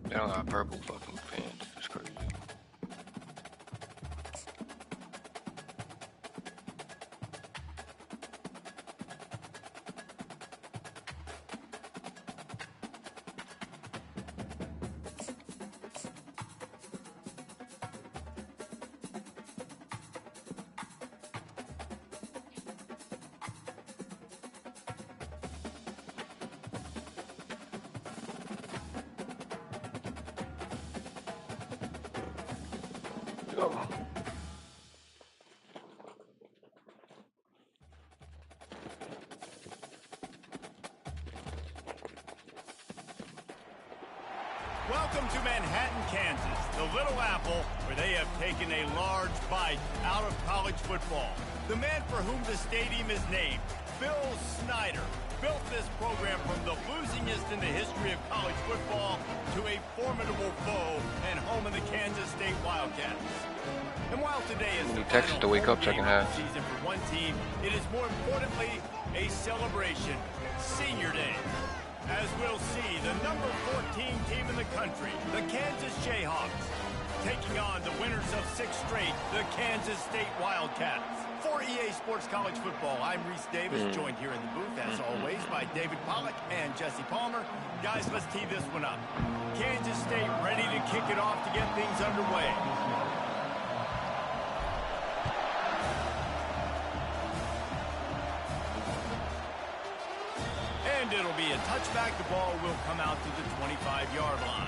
They don't got purple fucking pants. It's crazy. Welcome to Manhattan, Kansas, the Little Apple, where they have taken a large bite out of college football. The man for whom the stadium is named, Bill Snyder, built this program from the losingest in the history of college football to a formidable foe and home of the Kansas State Wildcats. And while today is the Texas to wake up second half season for one team, it is more importantly a celebration, Senior Day. As we'll see, the number 14 team in the country, the Kansas Jayhawks, taking on the winners of 6 straight, the Kansas State Wildcats. For EA Sports College Football, I'm Reese Davis, joined here in the booth, as always, by David Pollack and Jesse Palmer. Guys, let's tee this one up. Kansas State ready to kick it off to get things underway. And it'll be a touchback. The ball will come out to the 25-yard line.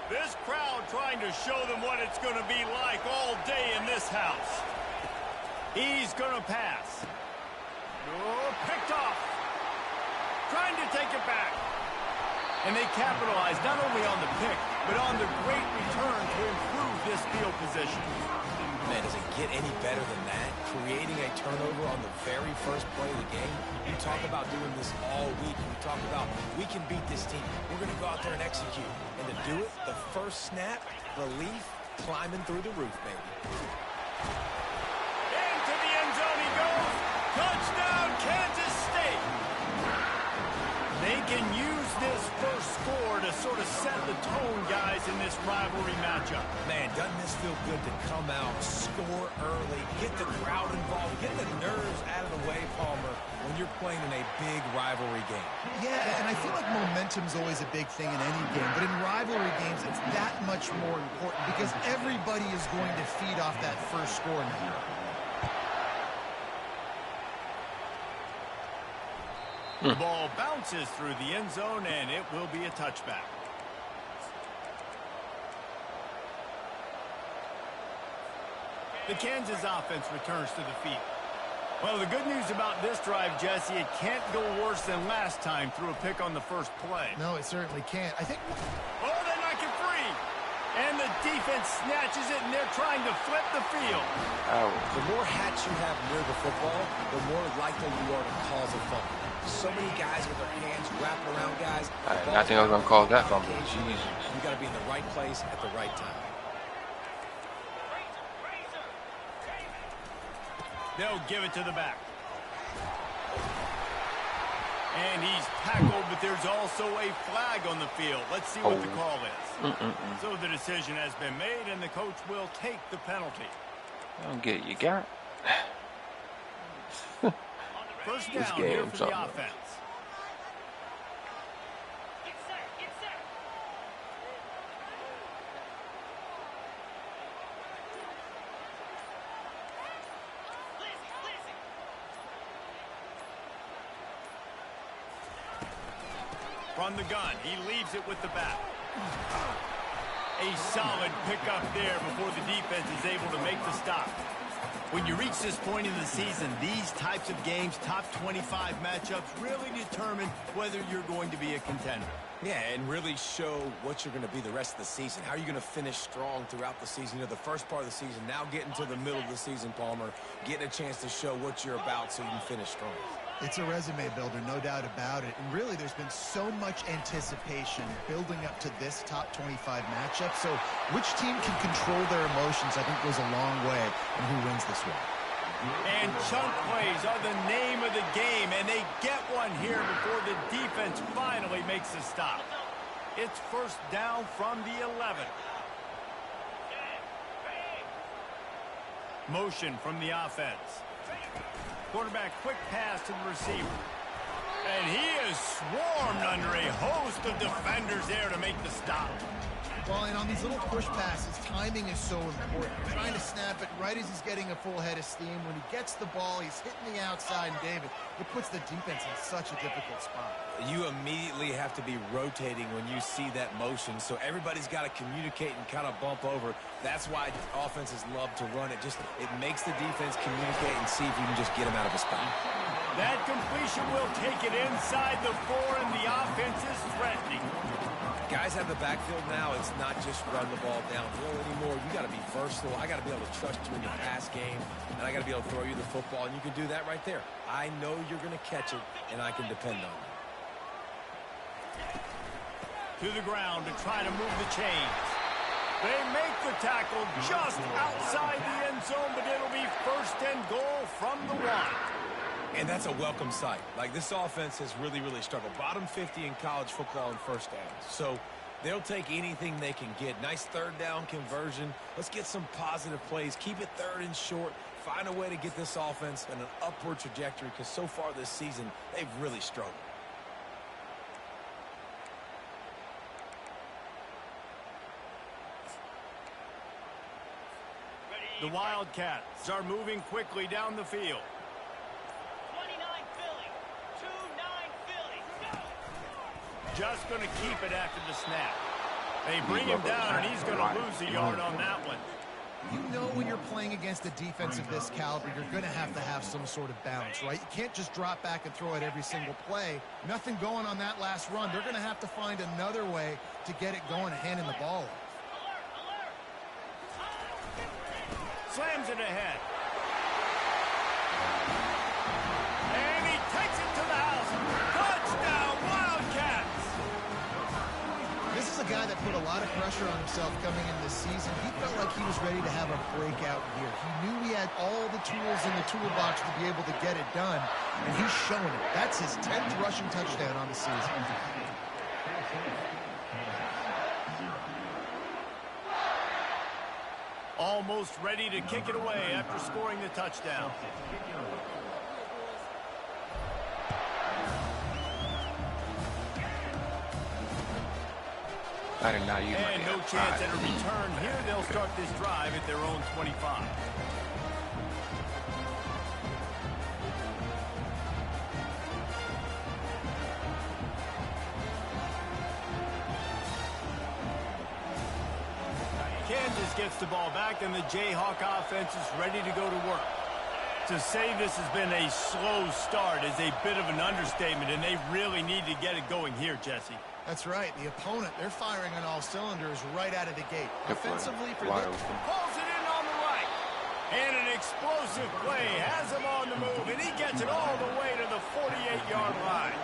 This crowd trying to show them what it's going to be like all day in this house. He's going to pass. Oh, picked off. Trying to take it back. And they capitalize not only on the pick, but on the great return to improve this field position. Man, does it get any better than that? Creating a turnover on the very first play of the game. You talk about doing this all week. You talk about we can beat this team. We're going to go out there and execute. And to do it, the first snap, relief, climbing through the roof, baby. Into the end zone he goes. Touchdown, Kansas State. They can use this first score to sort of set the tone, guys, in this rivalry matchup. Man, doesn't this feel good to come out, score early, get the crowd involved, get the nerves out of the way, Palmer, when you're playing in a big rivalry game? Yeah, and I feel like momentum's always a big thing in any game, but in rivalry games, it's that much more important because everybody is going to feed off that first score now. The ball bounces through the end zone, and it will be a touchback. The Kansas offense returns to the field. Well, the good news about this drive, Jesse, it can't go worse than last time through a pick on the first play. No, it certainly can't. I think... Oh, they knock it free. And the defense snatches it, and they're trying to flip the field. The more hats you have near the football, the more likely you are to cause a fumble. So many guys with their hands wrapped around guys. I think I was going to call that fumble. Jesus. You got to be in the right place at the right time. They'll give it to the back. And he's tackled, but there's also a flag on the field. Let's see what the call is. So the decision has been made, and the coach will take the penalty. I don't get it. You got First down here for the offense. From the gun, he leaves it with the back. A solid pickup there before the defense is able to make the stop. When you reach this point in the season, these types of games, top 25 matchups, really determine whether you're going to be a contender. Yeah, and really show what you're going to be the rest of the season. How are you going to finish strong throughout the season? You know, the first part of the season, now getting to the middle of the season, Palmer, getting a chance to show what you're about so you can finish strong. It's a resume builder, no doubt about it. And really, there's been so much anticipation building up to this top 25 matchup. So which team can control their emotions, I think, goes a long way in who wins this one. And chunk plays are the name of the game, and they get one here before the defense finally makes a stop. It's first down from the 11. Motion from the offense. Quarterback quick pass to the receiver. And he is swarmed under a host of defenders there to make the stop. Well, and on these little push passes, timing is so important. Trying to snap it right as he's getting a full head of steam. When he gets the ball, he's hitting the outside, and David, it puts the defense in such a difficult spot. You immediately have to be rotating when you see that motion, so everybody's got to communicate and kind of bump over. That's why offenses love to run it. It makes the defense communicate and see if you can just get him out of a spot. That completion will take it inside the 4, and the offense is threatening. Guys have the backfield now. It's not just run the ball downhill anymore. You got to be versatile. I got to be able to trust you in your pass game, and I got to be able to throw you the football, and you can do that right there. I know you're going to catch it, and I can depend on you. To the ground to try to move the chains. They make the tackle just outside the end zone, but it'll be first and goal from the 1. And that's a welcome sight. Like, this offense has really, really struggled. Bottom 50 in college football in first downs. So they'll take anything they can get. Nice third down conversion. Let's get some positive plays. Keep it third and short. Find a way to get this offense in an upward trajectory, because so far this season, they've really struggled. The Wildcats are moving quickly down the field. Just going to keep it after the snap. They bring him down, and he's going to lose a yard on that one. You know when you're playing against a defense of this caliber, you're going to have some sort of bounce, right? You can't just drop back and throw it every single play. Nothing going on that last run. They're going to have to find another way to get it going and handing the ball off. Slams it ahead. And he takes it to the house. Touchdown, Wildcats! This is a guy that put a lot of pressure on himself coming into this season. He felt like he was ready to have a breakout year. He knew he had all the tools in the toolbox to be able to get it done, and he's showing it. That's his 10th rushing touchdown on the season. Almost ready to kick it away after scoring the touchdown. I did not use And no chance at a return here. They'll start this drive at their own 25. Kansas gets the ball back, and the Jayhawk offense is ready to go to work. To say this has been a slow start is a bit of an understatement, and they really need to get it going here, Jesse. That's right. The opponent, they're firing on all cylinders right out of the gate. Offensively for them. Pulls it in on the right. And an explosive play has him on the move, and he gets it all the way to the 48-yard line.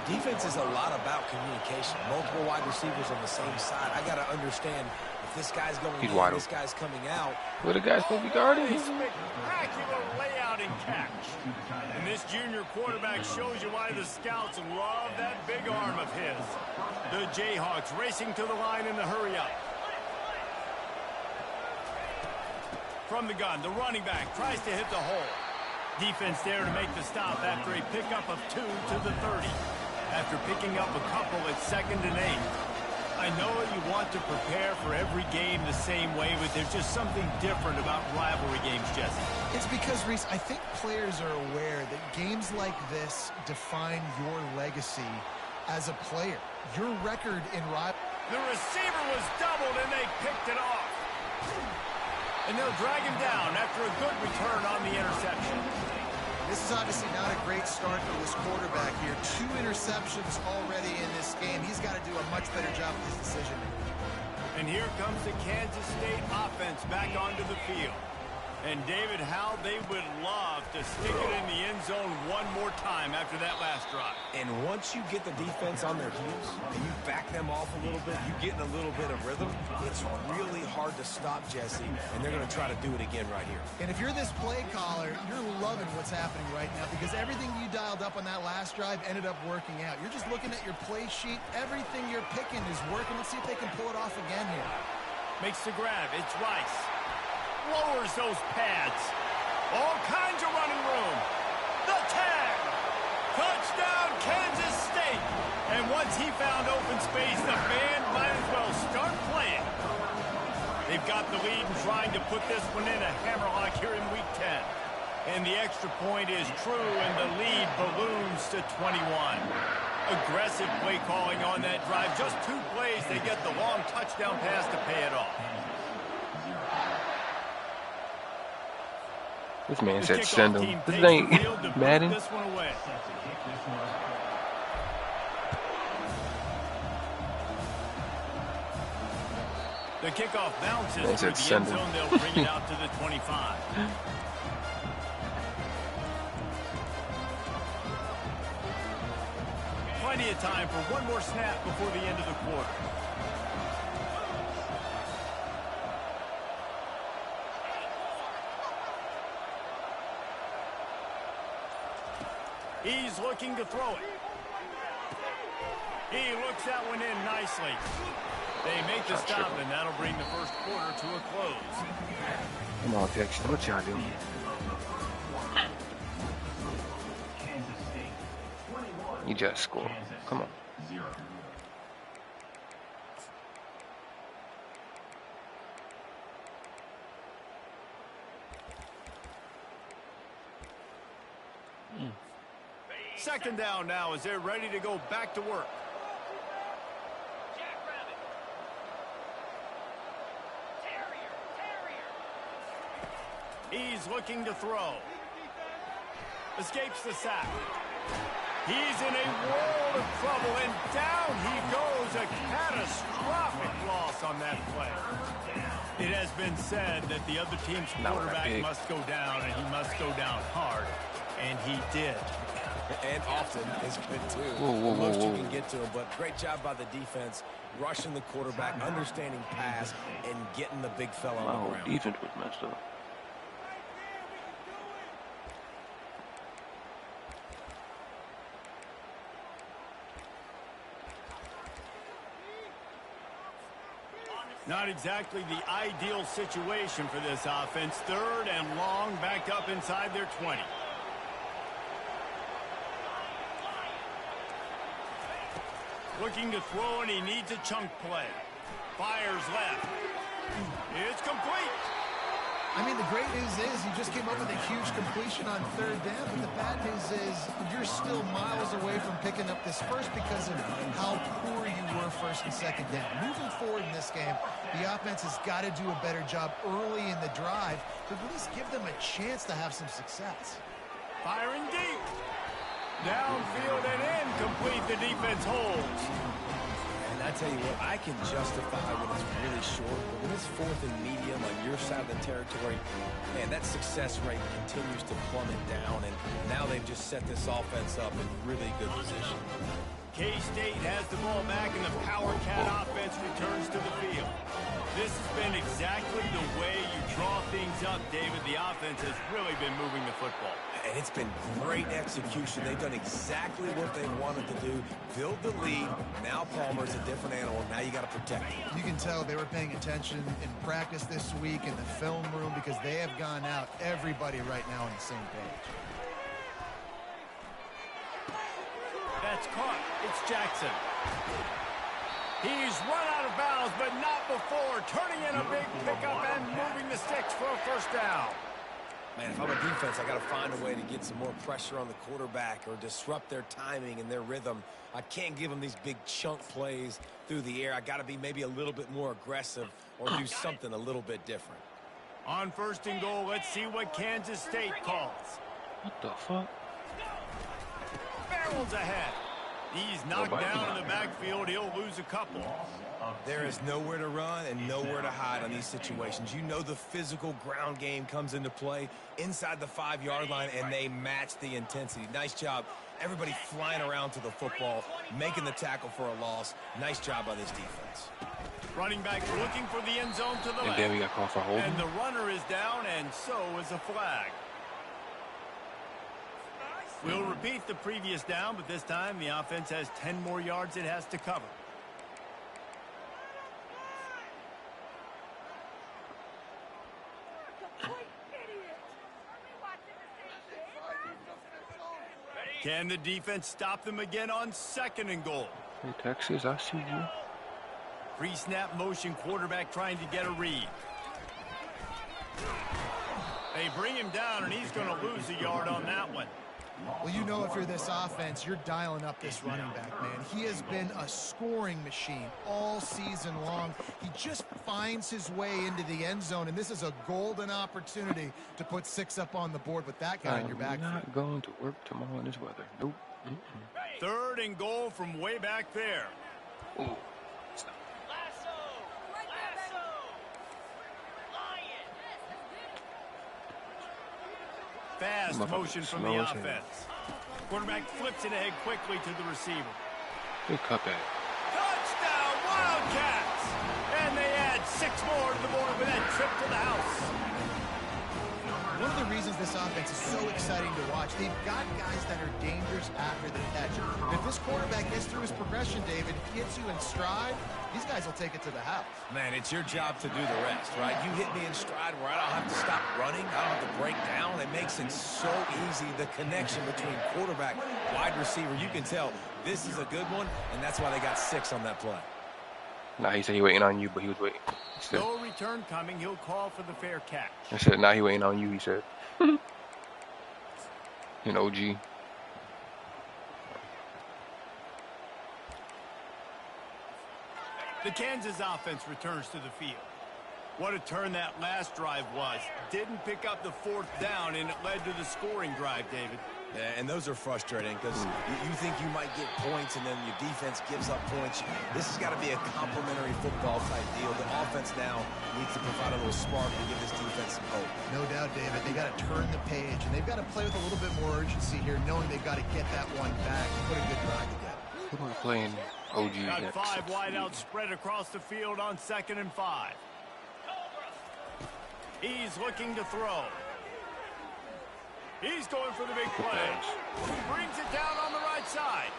Defense is a lot about communication. Multiple wide receivers on the same side. I got to understand if this guy's going in, this guy's coming out. Where the guy's supposed to be guarding? A spectacular layout and catch. And this junior quarterback shows you why the scouts love that big arm of his. The Jayhawks racing to the line in the hurry-up. From the gun, the running back tries to hit the hole. Defense there to make the stop after a pickup of 2 to the 30. After picking up a couple at 2nd and 8. I know you want to prepare for every game the same way, but there's just something different about rivalry games, Jesse. It's because, Reese, I think players are aware that games like this define your legacy as a player. Your record in rivalry. The receiver was doubled, and they picked it off. And they'll drag him down after a good return on the interception. This is obviously not a great start for this quarterback here. 2 interceptions already in this game. He's got to do a much better job with his decision. And here comes the Kansas State offense back onto the field. And David, how they would love to stick it in the end zone one more time after that last drive. And once you get the defense on their heels and you back them off a little bit, you get in a little bit of rhythm, it's really hard to stop, Jesse, and they're going to try to do it again right here. And if you're this play caller, you're loving what's happening right now because everything you dialed up on that last drive ended up working out. You're just looking at your play sheet. Everything you're picking is working. Let's see if they can pull it off again here. Makes the grab. It's Rice. Lowers those pads. All kinds of running room. The tag. Touchdown, Kansas State. And once he found open space, the band might as well start playing. They've got the lead and trying to put this one in a hammerlock here in Week 10. And the extra point is true, and the lead balloons to 21. Aggressive play calling on that drive. Just 2 plays, they get the long touchdown pass to pay it off. This man said send him. This ain't Madden. This one away. The kickoff bounces through the end zone. They'll bring it out to the 25. Plenty of time for one more snap before the end of the quarter. He's looking to throw it. He looks that one in nicely. They make the stop, and that'll bring the first quarter to a close. Come on, Texas. What y'all doing? You just scored. Come on. Second down now as they're ready to go back to work. He's looking to throw. Escapes the sack. He's in a world of trouble, and down he goes. A catastrophic loss on that play. It has been said that the other team's quarterback must go down, and he must go down hard. And he did. And often is good, too. Most you can get to him, but great job by the defense, rushing the quarterback, understanding pass, and getting the big fella on the ground. Defense was messed up. Not exactly the ideal situation for this offense. Third and long, backed up inside their 20. Looking to throw, and he needs a chunk play. Fires left. It's complete. I mean, the great news is you just came up with a huge completion on third down, but the bad news is you're still miles away from picking up this first because of how poor you were first and second down. Moving forward in this game, the offense has got to do a better job early in the drive to at least give them a chance to have some success. Firing deep. Downfield and incomplete. The defense holds. And I tell you what, I can justify when it's really short, but when it's fourth and medium on your side of the territory, man, that success rate continues to plummet down, and now they've just set this offense up in really good position. K-State has the ball back, and the Power Cat offense returns to the field. This has been exactly the way you draw things up, David. The offense has really been moving the football. And it's been great execution. They've done exactly what they wanted to do. Build the lead. Now Palmer's a different animal. Now you got to protect him. You can tell they were paying attention in practice this week in the film room because they have gone out, everybody right now on the same page. That's caught. It's Jackson. He's run out of bounds, but not before. Turning in a big pickup and moving the sticks for a first down. Man, if I'm a defense, I got to find a way to get some more pressure on the quarterback or disrupt their timing and their rhythm. I can't give them these big chunk plays through the air. I got to be maybe a little bit more aggressive or do something a little bit different. On first and goal, let's see what Kansas State calls. What the fuck? Barrels ahead. He's knocked down in the backfield. He'll lose a couple. There is nowhere to run and nowhere to hide on these situations. You know the physical ground game comes into play inside the 5-yard line, and they match the intensity. Nice job. Everybody flying around to the football, making the tackle for a loss. Nice job by this defense. Running back looking for the end zone to the left. And then we got called for holding. And the runner is down, and so is a flag. We'll repeat the previous down, but this time the offense has 10 more yards it has to cover. Can the defense stop them again on 2nd and goal? Hey, Texas, I see you. Pre-snap motion quarterback trying to get a read. They bring him down, and he's going to lose a yard on that one. Well, you know if you're this offense, you're dialing up this running back, man. He has been a scoring machine all season long. He just finds his way into the end zone, and this is a golden opportunity to put 6 up on the board with that guy in your backfield. I'm not going to work tomorrow in this weather. Nope. 3rd and goal from way back there. Ooh. Fast motion from the offense. Quarterback flips it ahead quickly to the receiver. Good cutback. Touchdown, Wildcats! And they add 6 more to the board with that trip to the house. One of the reasons this offense is so exciting to watch, they've got guys that are dangerous after the catch. And if this quarterback gets through his progression, David, gets you in stride, these guys will take it to the house. Man, it's your job to do the rest, right? You hit me in stride where I don't have to stop running. I don't have to break down. It makes it so easy, the connection between quarterback, wide receiver. You can tell this is a good one, and that's why they got 6 on that play. Nah, he said he waiting on you, but he was waiting. No return coming. He'll call for the fair catch. I said, nah, he waiting on you, he said. An OG. The Kansas offense returns to the field. What a turn that last drive was. Didn't pick up the 4th down, and it led to the scoring drive, David. Yeah, and those are frustrating because you think you might get points and then your defense gives up points. This has got to be a complementary football type deal. The offense now needs to provide a little spark to give this defense some hope. No doubt, David. They got to turn the page, and they've got to play with a little bit more urgency here, knowing they've got to get that one back and put a good drive together. Who are playing OG Got next? 5 wideouts spread across the field on 2nd and 5. He's looking to throw. He's going for the big play. He brings it down on the right side.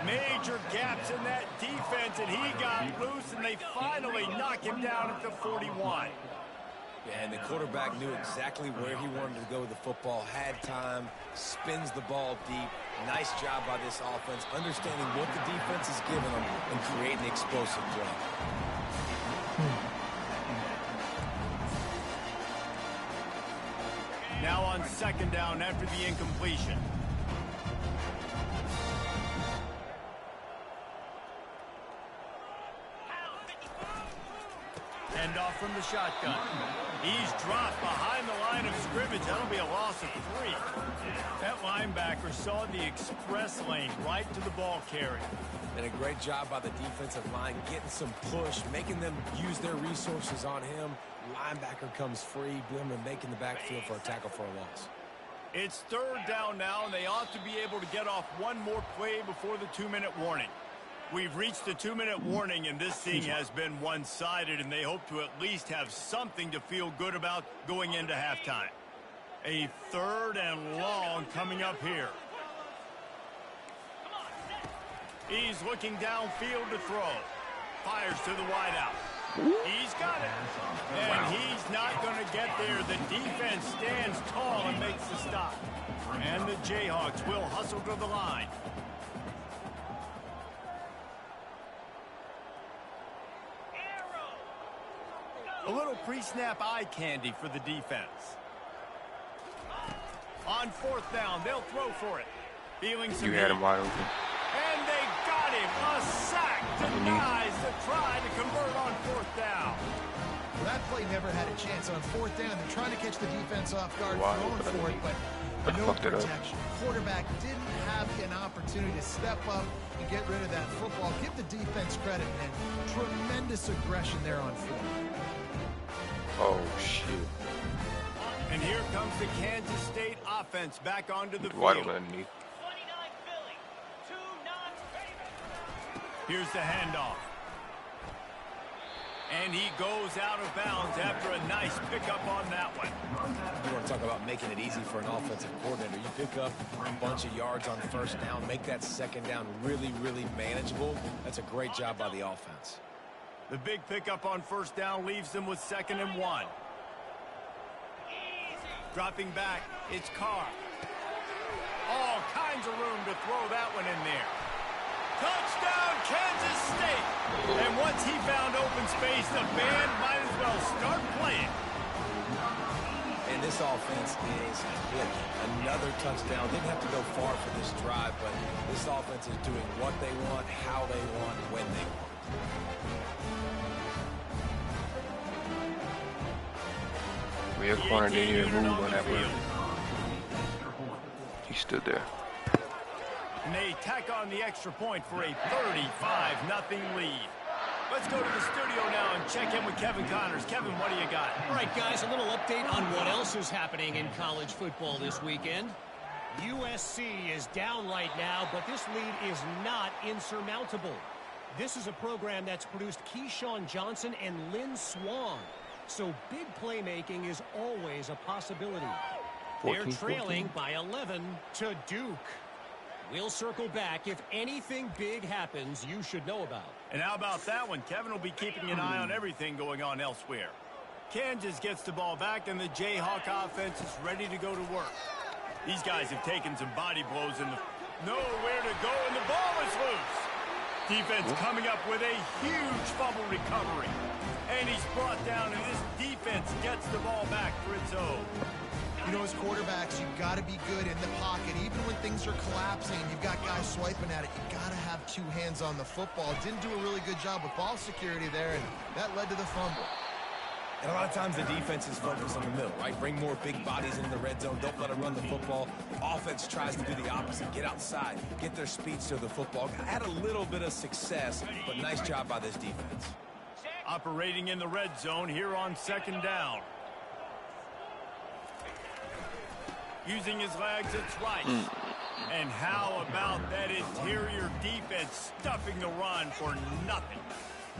Major gaps in that defense, and he got loose, and they finally knock him down at the 41. Yeah, and the quarterback knew exactly where he wanted to go with the football, had time, spins the ball deep. Nice job by this offense, understanding what the defense is giving them and creating explosive play. Now on 2nd down after the incompletion. Hand off from the shotgun. He's dropped behind the line of scrimmage. That'll be a loss of 3. That linebacker saw the express lane right to the ball carrier. And a great job by the defensive line, getting some push, making them use their resources on him. Linebacker comes free, boom, and making the backfield for a tackle for a loss. It's 3rd down now, and they ought to be able to get off one more play before the 2-minute warning. We've reached the 2-minute warning, and this thing has been one-sided, and they hope to at least have something to feel good about going into halftime. A 3rd and long coming up here. He's looking downfield to throw. Fires to the wideout. He's got it. And he's not going to get there. The defense stands tall and makes the stop. And the Jayhawks will hustle to the line. A little pre-snap eye candy for the defense. On 4th down, they'll throw for it. Feeling some You had heat. him wide open. And they got him. A sack denies the try to convert on 4th down. Well, that play never had a chance. On fourth down, they're trying to catch the defense off guard, Wow, throwing for it, but no fucked it up. protection. Quarterback didn't have an opportunity to step up and get rid of that football. Give the defense credit, man. Tremendous aggression there on fourth. Oh, shit. And here comes the Kansas State offense back onto the Wide field. open underneath. Here's the handoff. And he goes out of bounds after a nice pickup on that one. You want to talk about making it easy for an offensive coordinator. You pick up a bunch of yards on first down, make that second down really, really manageable. That's a great job by the offense. The big pickup on first down leaves them with 2nd and 1. Dropping back, it's Carr. All kinds of room to throw that one in there. Touchdown, Kansas State! And once he found open space, the band might as well start playing. And this offense is clicking. Another touchdown. Didn't have to go far for this drive, but this offense is doing what they want, how they want, when they want. Rear corner didn't even move on that play. He stood there. And they tack on the extra point for a 35-0 lead. Let's go to the studio now and check in with Kevin Connors. Kevin, what do you got? All right, guys, a little update on what else is happening in college football this weekend. USC is down right now, but this lead is not insurmountable. This is a program that's produced Keyshawn Johnson and Lynn Swann. So big playmaking is always a possibility. 14, They're trailing 14. by 11 to Duke. We'll circle back. If anything big happens, you should know about. And how about that one? Kevin will be keeping an eye on everything going on elsewhere. Kansas gets the ball back, and the Jayhawk offense is ready to go to work. These guys have taken some body blows and nowhere to go, and the ball is loose. Defense coming up with a huge fumble recovery. And he's brought down, and this defense gets the ball back for its own. You know, as quarterbacks, you've got to be good in the pocket. Even when things are collapsing, you've got guys swiping at it. You've got to have two hands on the football. Didn't do a really good job with ball security there, and that led to the fumble. And a lot of times the defense is focused on the middle, right? Bring more big bodies into the red zone. Don't let them run the football. Offense tries to do the opposite. Get outside. Get their speeds to the football. Had a little bit of success, but nice job by this defense. Operating in the red zone here on 2nd down. Using his legs, it's right. And how about that interior defense stuffing the run for nothing?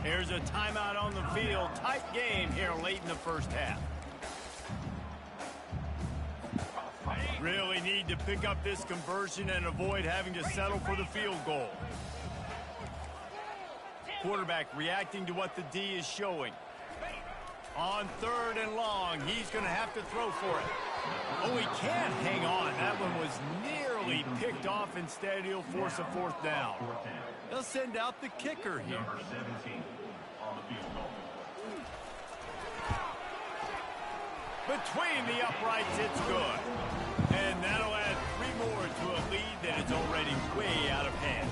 Here's a timeout on the field. Tight game here late in the first half. Really need to pick up this conversion and avoid having to settle for the field goal. Quarterback reacting to what the D is showing. On 3rd and long, he's going to have to throw for it. Oh, he can't hang on. That one was nearly picked off. Instead, he'll force a 4th down. They'll send out the kicker here. Between the uprights, it's good. And that'll add 3 more to a lead that is already way out of hand.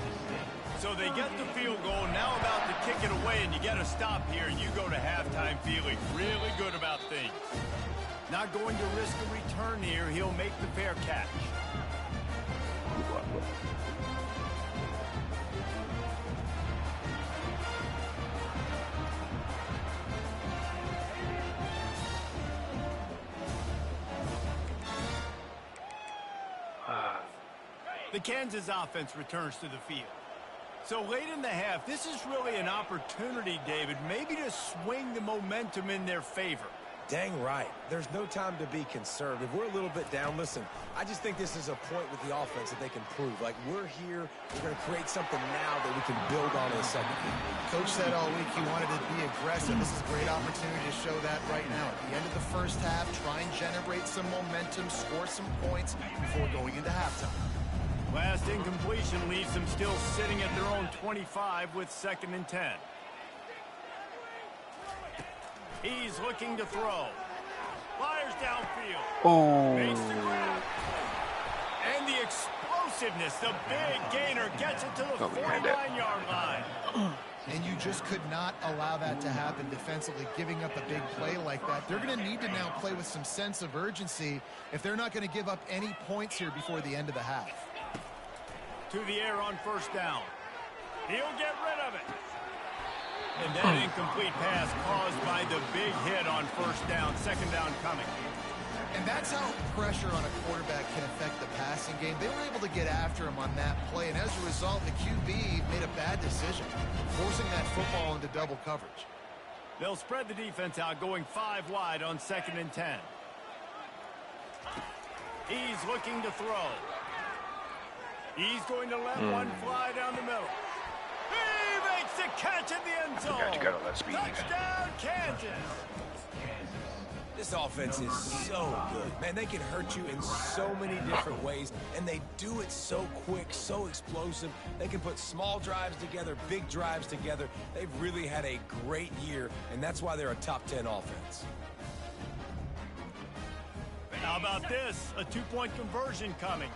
So they get the field goal, now about to kick it away, and you get a stop here, and you go to halftime feeling really good about things. Not going to risk a return here. He'll make the fair catch. The Kansas offense returns to the field. So late in the half, this is really an opportunity, David, maybe to swing the momentum in their favor. Dang right. There's no time to be conservative. We're a little bit down. Listen, I just think this is a point with the offense that they can prove. Like, we're here. We're going to create something now that we can build on in the second half. Coach said all week he wanted to be aggressive. This is a great opportunity to show that right now. At the end of the first half, try and generate some momentum, score some points before going into halftime. Last incompletion leaves them still sitting at their own 25 with 2nd and 10. He's looking to throw. Fires downfield. Oh. Makes the grab. And the explosiveness, the big gainer gets it to the 49-yard line. And you just could not allow that to happen defensively, giving up a big play like that. They're going to need to now play with some sense of urgency if they're not going to give up any points here before the end of the half. To the air on first down. He'll get rid of it. And that incomplete pass caused by the big hit on first down. Second down coming. And that's how pressure on a quarterback can affect the passing game. They were able to get after him on that play, and as a result, the QB made a bad decision, forcing that football into double coverage. They'll spread the defense out, going 5 wide on 2nd and 10. He's looking to throw. He's going to let one fly down the middle. He makes the catch in the end zone. You gotta let speed. Touchdown, Kansas. This offense is so good. Man, they can hurt you in so many different ways, and they do it so quick, so explosive. They can put small drives together, big drives together. They've really had a great year, and that's why they're a top 10 offense. How about this? A 2-point conversion coming.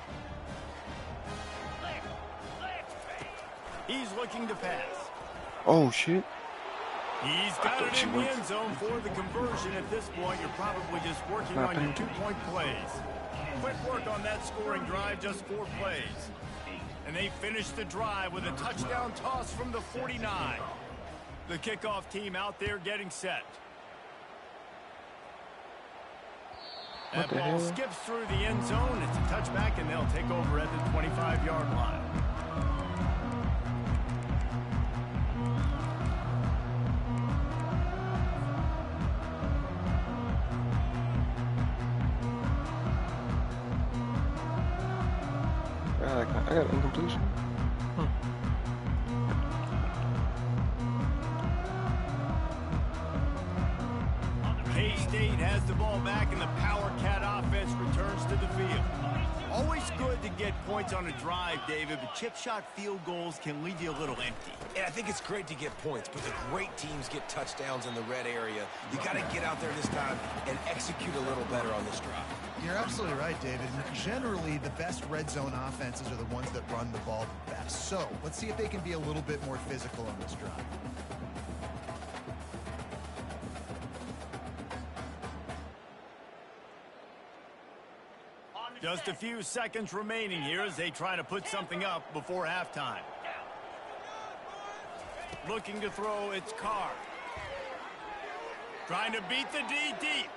He's looking to pass. Oh, shit. He's got it in the end zone for the conversion. At this point, you're probably just working on your 2-point plays. Quick work on that scoring drive, just 4 plays. And they finish the drive with a touchdown toss from the 49. The kickoff team out there getting set. That ball skips through the end zone. It's a touchback, and they'll take over at the 25-yard line. I got incompletion. K-State has the ball back, and the Power Cat offense returns to the field. Always good to get points on a drive, David, but chip shot field goals can leave you a little empty. Yeah, I think it's great to get points, but the great teams get touchdowns in the red area. You got to get out there this time and execute a little better on this drive. You're absolutely right, David. Generally, the best red zone offenses are the ones that run the ball the best. So let's see if they can be a little bit more physical on this drive. Just a few seconds remaining here as they try to put something up before halftime. Looking to throw, it's Carr. Trying to beat the D deep.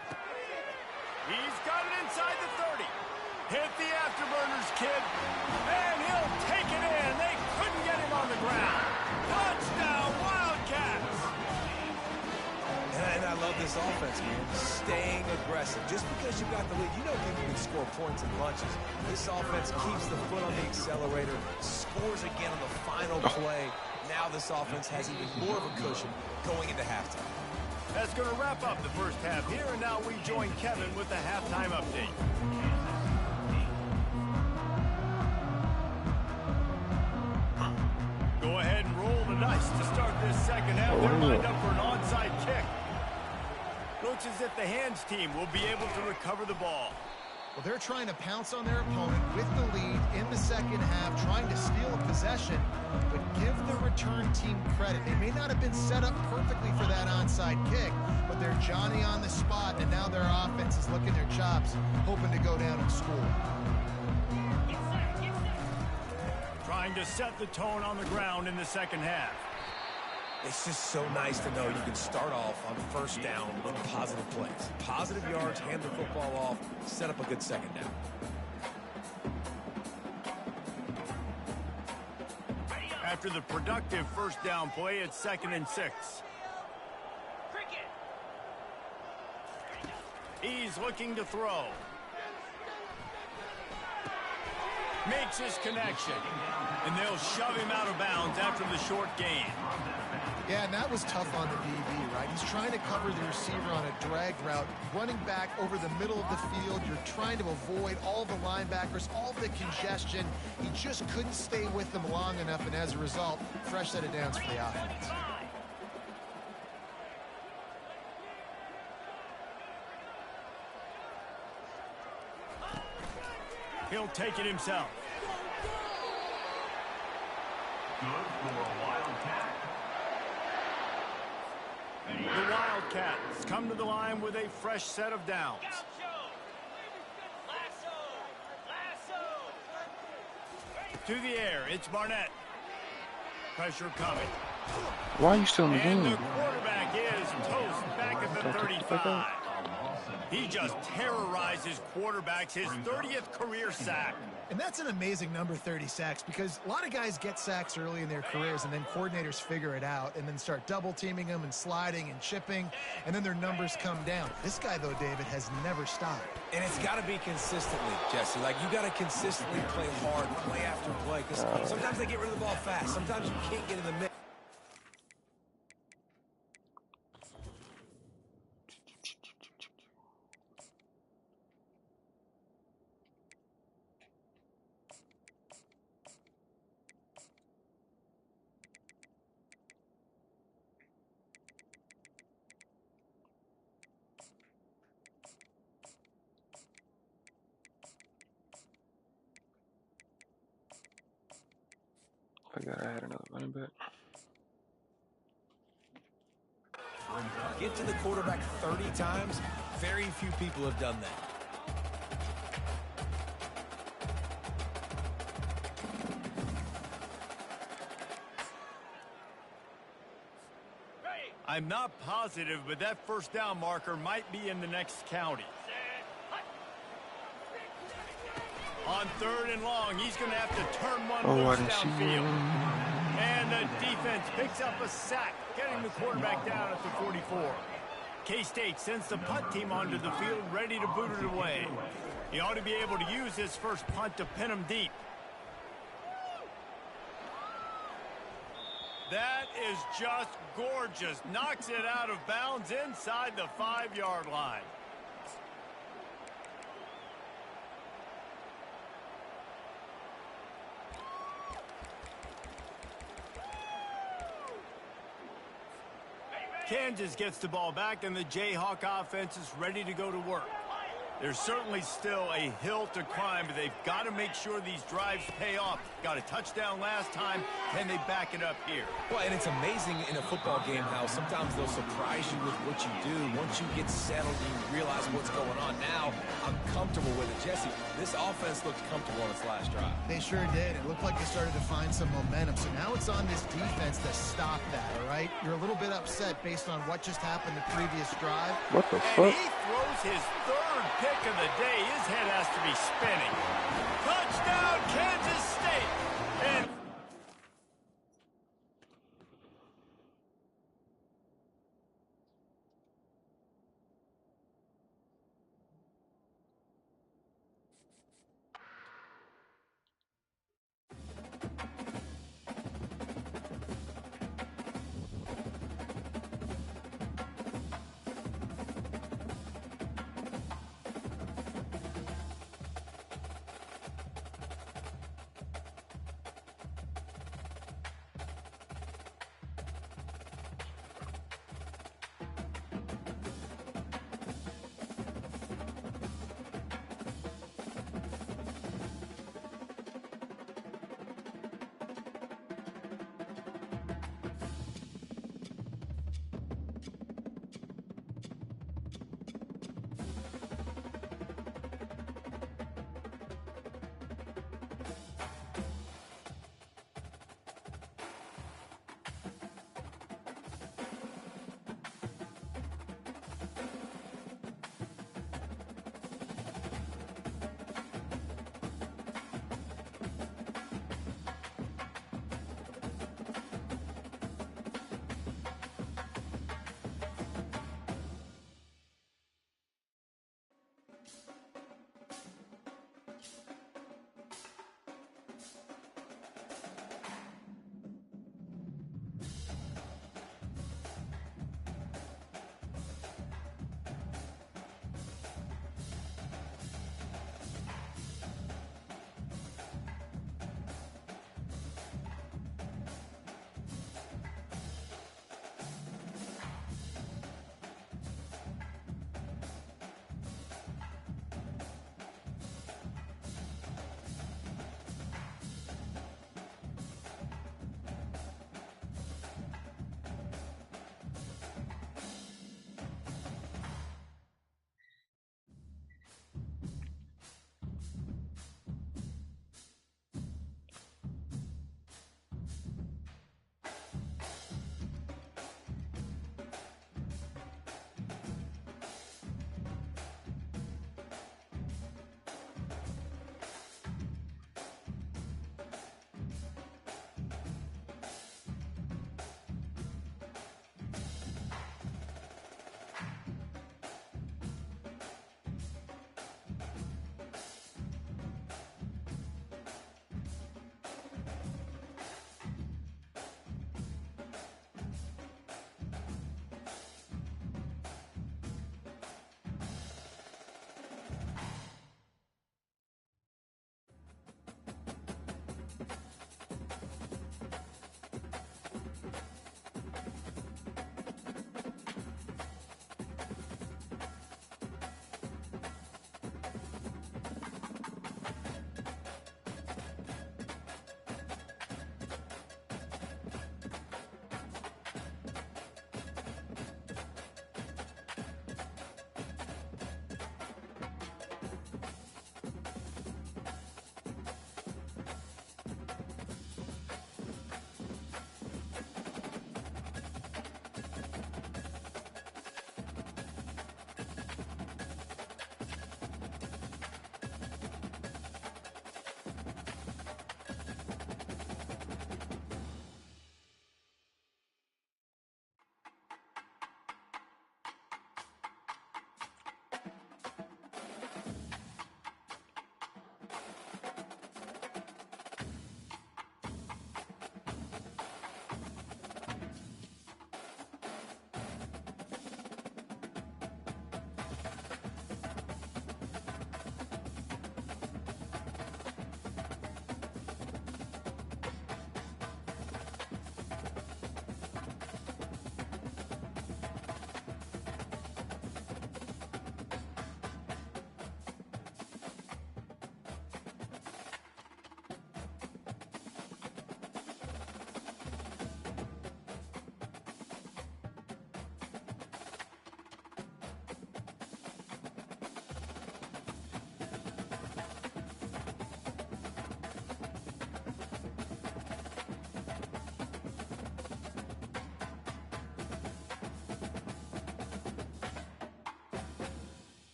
He's got it inside the 30. Hit the afterburners, kid. And he'll take it in. They couldn't get him on the ground. Touchdown, Wildcats. And I love this offense, man. Staying aggressive. Just because you got the lead, you know people can score points in bunches. This offense keeps the foot on the accelerator, scores again on the final play. Now this offense has even more of a cushion going into halftime. That's going to wrap up the first half here, and now we join Kevin with the halftime update. Go ahead and roll the dice to start this second half. They're lined up for an onside kick. Looks as if the hands team will be able to recover the ball. Well, they're trying to pounce on their opponent with the lead in the second half, trying to steal a possession, but give the return team credit. They may not have been set up perfectly for that onside kick, but they're Johnny on the spot, and now their offense is licking their chops, hoping to go down and score. Trying to set the tone on the ground in the second half. It's just so nice to know you can start off on first down with positive plays. Positive yards, hand the football off, set up a good second down. After the productive first down play, it's 2nd and 6. He's looking to throw. Makes his connection. And they'll shove him out of bounds after the short gain. Yeah, and that was tough on the DB, right? He's trying to cover the receiver on a drag route, running back over the middle of the field. You're trying to avoid all the linebackers, all the congestion. He just couldn't stay with them long enough, and as a result, fresh set of downs for the offense. He'll take it himself. The Wildcats come to the line with a fresh set of downs. To the air, it's Barnett. Pressure coming. Why are you still in the And game? the quarterback is toast back at the 35. He just terrorizes quarterbacks, his 30th career sack. And that's an amazing number, 30 sacks, because a lot of guys get sacks early in their careers, and then coordinators figure it out and then start double-teaming them and sliding and chipping, and then their numbers come down. This guy, though, David, has never stopped. And it's got to be consistently, Jesse. Like, you got to consistently play hard, play after play, because sometimes they get rid of the ball fast. Sometimes you can't get in the mix. I gotta add another running back. Get to the quarterback 30 times. Very few people have done that. I'm not positive, but that first down marker might be in the next county. On 3rd and long, he's going to have to turn one loose downfield. And the defense picks up a sack, getting the quarterback down at the 44. K-State sends the punt team onto the field, ready to boot it away. He ought to be able to use his first punt to pin him deep. That is just gorgeous. Knocks it out of bounds inside the 5-yard line. Kansas gets the ball back, and the Jayhawk offense is ready to go to work. There's certainly still a hill to climb, but they've got to make sure these drives pay off. Got a touchdown last time. Can they back it up here? Well, and it's amazing in a football game how sometimes they'll surprise you with what you do. Once you get settled, you realize what's going on. Now, I'm comfortable with it. Jesse, this offense looked comfortable on its last drive. They sure did. It looked like they started to find some momentum. So now it's on this defense to stop that, all right? You're a little bit upset based on what just happened the previous drive. What the And fuck? he throws his 3rd pick of the day. His head has to be spinning. Touchdown, Kansas State! And